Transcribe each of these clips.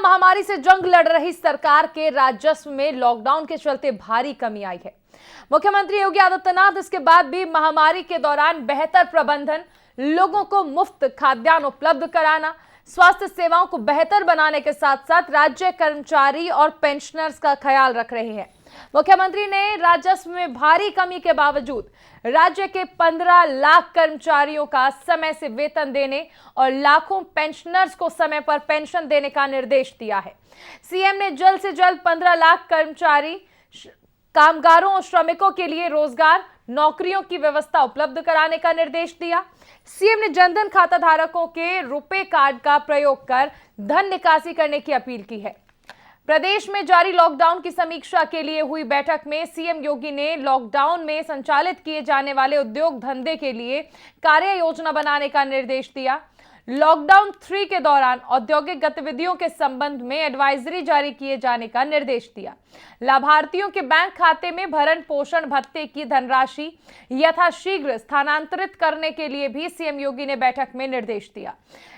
महामारी से जंग लड़ रही सरकार के राजस्व में लॉकडाउन के चलते भारी कमी आई है। मुख्यमंत्री योगी आदित्यनाथ इसके बाद भी महामारी के दौरान बेहतर प्रबंधन, लोगों को मुफ्त खाद्यान्न उपलब्ध कराना, स्वास्थ्य सेवाओं को बेहतर बनाने के साथ साथ राज्य कर्मचारी और पेंशनर्स का ख्याल रख रहे हैं। मुख्यमंत्री ने राजस्व में भारी कमी के बावजूद राज्य के 15 लाख कर्मचारियों का समय से वेतन देने और लाखों पेंशनर्स को समय पर पेंशन देने का निर्देश दिया है। सीएम ने जल्द से जल्द 15 लाख कर्मचारी, कामगारों और श्रमिकों के लिए रोजगार, नौकरियों की व्यवस्था उपलब्ध कराने का निर्देश दिया। सीएम ने जनधन खाता धारकों के रुपे कार्ड का प्रयोग कर धन निकासी करने की अपील की है। प्रदेश में जारी लॉकडाउन की समीक्षा के लिए हुई बैठक में सीएम योगी ने लॉकडाउन में संचालित किए जाने वाले उद्योग धंधे के लिए कार्य योजना बनाने का निर्देश दिया। लॉकडाउन 3 के दौरान औद्योगिक गतिविधियों के संबंध में एडवाइजरी जारी किए जाने का निर्देश दिया। लाभार्थियों के बैंक खाते में भरण पोषण भत्ते की धनराशि यथाशीघ्र स्थानांतरित करने के लिए भी सीएम योगी ने बैठक में निर्देश दिया।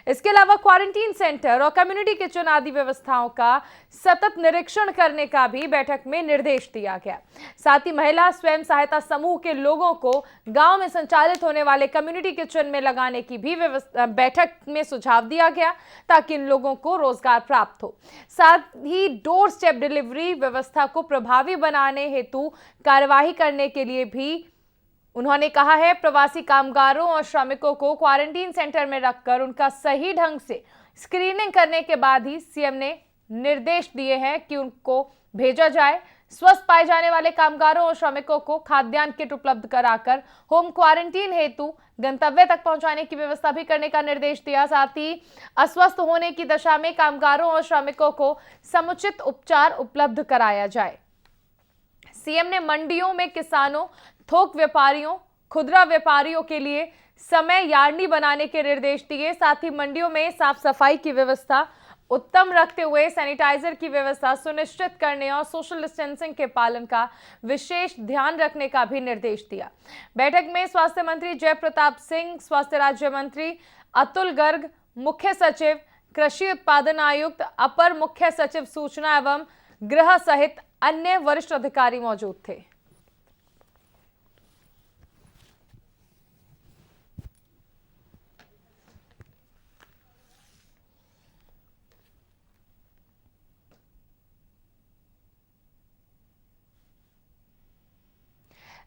इसके अलावा क्वारंटीन सेंटर और कम्युनिटी किचन आदि व्यवस्थाओं का सतत निरीक्षण करने का भी बैठक में निर्देश दिया गया। साथ ही महिला स्वयं सहायता समूह के लोगों को गांव में संचालित होने वाले कम्युनिटी किचन में लगाने की भी बैठक में सुझाव दिया गया ताकि इन लोगों को रोजगार प्राप्त हो। साथ ही डोर स्टेप डिलीवरी व्यवस्था को प्रभावी बनाने हेतु कार्यवाही करने के लिए भी उन्होंने कहा है। प्रवासी कामगारों और श्रमिकों को क्वारंटीन सेंटर में रखकर उनका सही ढंग से स्क्रीनिंग करने के बाद ही सीएम ने निर्देश दिए हैं कि उनको भेजा जाए। स्वस्थ पाए जाने वाले कामगारों और श्रमिकों को खाद्यान्न किट उपलब्ध कराकर होम क्वारंटीन हेतु गंतव्य तक पहुंचाने की व्यवस्था भी करने का निर्देश दिया। साथ ही अस्वस्थ होने की दशा में कामगारों और श्रमिकों को समुचित उपचार उपलब्ध कराया जाए। सीएम ने मंडियों में किसानों, थोक व्यापारियों, खुदरा व्यापारियों के लिए समय यार्नी बनाने के निर्देश दिए। साथ ही मंडियों में साफ सफाई की व्यवस्था उत्तम रखते हुए सैनिटाइजर की व्यवस्था सुनिश्चित करने और सोशल डिस्टेंसिंग के पालन का विशेष ध्यान रखने का भी निर्देश दिया। बैठक में स्वास्थ्य मंत्री जय प्रताप सिंह, स्वास्थ्य राज्य मंत्री अतुल गर्ग, मुख्य सचिव, कृषि उत्पादन आयुक्त, अपर मुख्य सचिव सूचना एवं गृह सहित अन्य वरिष्ठ अधिकारी मौजूद थे।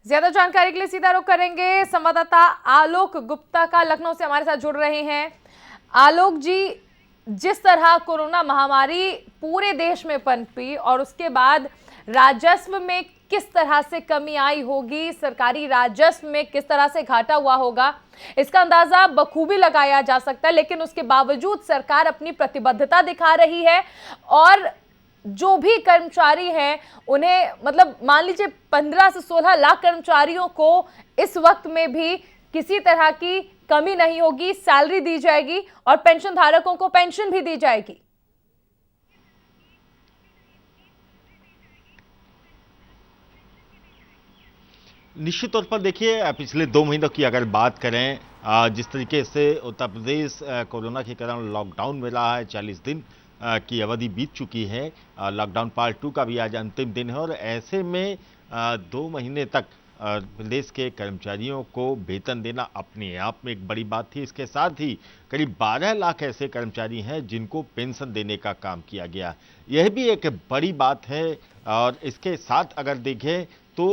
ज्यादा जानकारी के लिए सीधा रुख करेंगे संवाददाता आलोक गुप्ता का, लखनऊ से हमारे साथ जुड़ रहे हैं। आलोक जी, जिस तरह कोरोना महामारी पूरे देश में पनपी और उसके बाद राजस्व में किस तरह से कमी आई होगी, सरकारी राजस्व में किस तरह से घाटा हुआ होगा, इसका अंदाजा बखूबी लगाया जा सकता है। लेकिन उसके बावजूद सरकार अपनी प्रतिबद्धता दिखा रही है और जो भी कर्मचारी हैं उन्हें, मतलब मान लीजिए 15 से 16 लाख कर्मचारियों को इस वक्त में भी किसी तरह की कमी नहीं होगी, सैलरी दी जाएगी और पेंशन धारकों को पेंशन भी दी जाएगी। निश्चित तौर पर देखिए, पिछले 2 महीनों की अगर बात करें, जिस तरीके से उत्तर प्रदेश कोरोना के कारण लॉकडाउन में रहा है, 40 दिन की अवधि बीत चुकी है। लॉकडाउन पार्ट 2 का भी आज अंतिम दिन है और ऐसे में 2 महीने तक प्रदेश के कर्मचारियों को वेतन देना अपने आप में एक बड़ी बात थी। इसके साथ ही करीब 12 लाख ऐसे कर्मचारी हैं जिनको पेंशन देने का काम किया गया, यह भी एक बड़ी बात है। और इसके साथ अगर देखें तो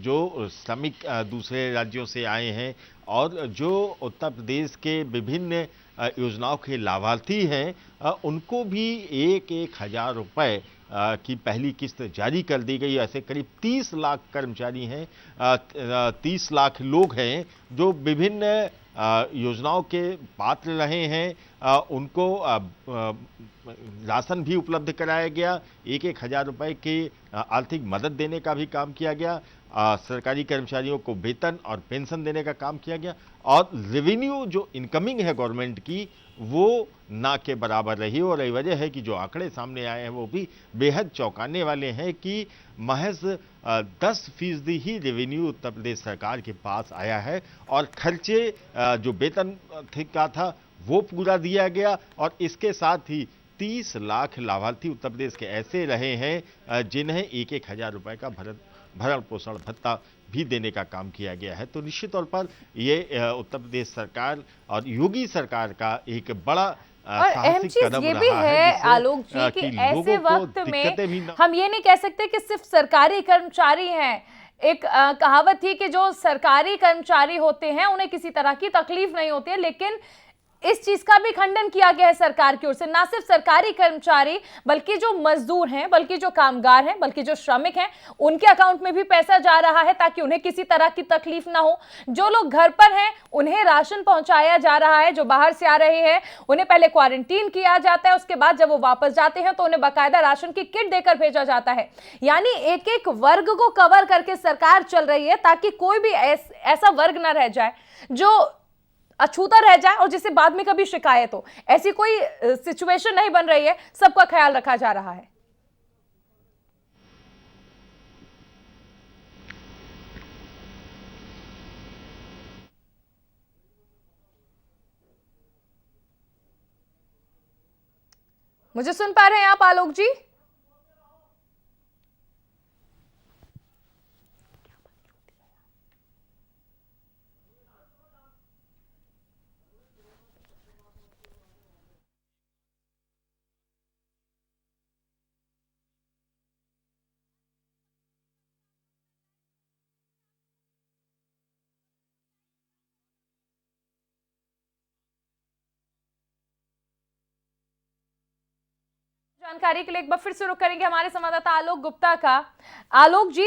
जो श्रमिक दूसरे राज्यों से आए हैं और जो उत्तर प्रदेश के विभिन्न योजनाओं के लाभार्थी हैं, उनको भी 1-1 हज़ार रुपये की पहली किस्त जारी कर दी गई। ऐसे करीब 30 लाख कर्मचारी हैं, 30 लाख लोग हैं जो विभिन्न योजनाओं के पात्र रहे हैं। उनको राशन भी उपलब्ध कराया गया, 1-1 हज़ार रुपये की आर्थिक मदद देने का भी काम किया गया, सरकारी कर्मचारियों को वेतन और पेंशन देने का काम किया गया और रेवेन्यू जो इनकमिंग है गवर्नमेंट की वो ना के बराबर रही। और यही वजह है कि जो आंकड़े सामने आए हैं वो भी बेहद चौंकाने वाले हैं कि महज 10% ही रेवेन्यू उत्तर प्रदेश सरकार के पास आया है और खर्चे जो वेतन का था वो पूरा दिया गया और इसके साथ ही 30 लाख लाभार्थी उत्तर प्रदेश के ऐसे रहे हैं जिन्हें 1-1 हजार रुपए का भरण पोषण भत्ता भी देने का काम किया गया है। तो निश्चित तौर पर ये उत्तर प्रदेश सरकार और योगी सरकार का एक बड़ा और अहम साहसिक चीज कदम ये भी रहा है जिससे, आलोक जी कि ऐसे लोगों को वक्त दिक्कतें भी में हम ये नहीं कह सकते कि सिर्फ सरकारी कर्मचारी हैं। एक कहावत थी कि जो सरकारी कर्मचारी होते हैं उन्हें किसी तरह की तकलीफ नहीं होती है, लेकिन इस चीज का भी खंडन किया गया है सरकार की ओर से। ना सिर्फ सरकारी कर्मचारी बल्कि जो मजदूर हैं, बल्कि जो कामगार हैं, बल्कि जो श्रमिक हैं, उनके अकाउंट में भी पैसा जा रहा है ताकि उन्हें किसी तरह की तकलीफ ना हो। जो लोग घर पर हैं उन्हें राशन पहुंचाया जा रहा है। जो बाहर से आ रहे हैं उन्हें पहले क्वारंटीन किया जाता है, उसके बाद जब वो वापस जाते हैं तो उन्हें बाकायदा राशन की किट देकर भेजा जाता है। यानी एक एक वर्ग को कवर करके सरकार चल रही है ताकि कोई भी ऐसा वर्ग ना रह जाए जो अछूता रह जाए और जिसे बाद में कभी शिकायत हो। ऐसी कोई सिचुएशन नहीं बन रही है, सबका ख्याल रखा जा रहा है। मुझे सुन पा रहे हैं आप आलोक जी? जानकारी के लिए एक बार फिर से रुक करेंगे हमारे संवाददाता आलोक गुप्ता का। आलोक जी,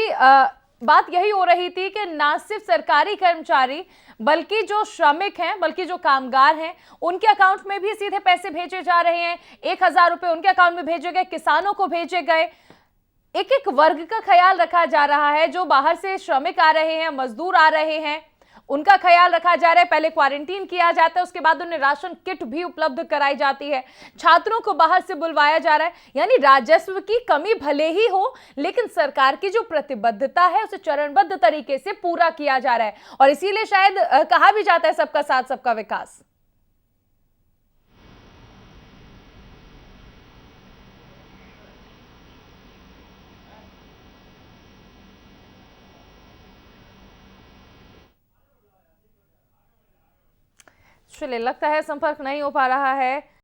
बात यही हो रही थी कि ना सिर्फ सरकारी कर्मचारी बल्कि जो श्रमिक हैं, बल्कि जो कामगार हैं, उनके अकाउंट में भी सीधे पैसे भेजे जा रहे हैं। 1,000 रुपए उनके अकाउंट में भेजे गए, किसानों को भेजे गए। एक एक वर्ग का ख्याल रखा जा रहा है। जो बाहर से श्रमिक आ रहे हैं, मजदूर आ रहे हैं, उनका ख्याल रखा जा रहा है। पहले क्वारंटीन किया जाता है, उसके बाद उन्हें राशन किट भी उपलब्ध कराई जाती है। छात्रों को बाहर से बुलवाया जा रहा है। यानी राजस्व की कमी भले ही हो, लेकिन सरकार की जो प्रतिबद्धता है उसे चरणबद्ध तरीके से पूरा किया जा रहा है और इसीलिए शायद कहा भी जाता है सबका साथ सबका विकास। चलिए, लगता है संपर्क नहीं हो पा रहा है।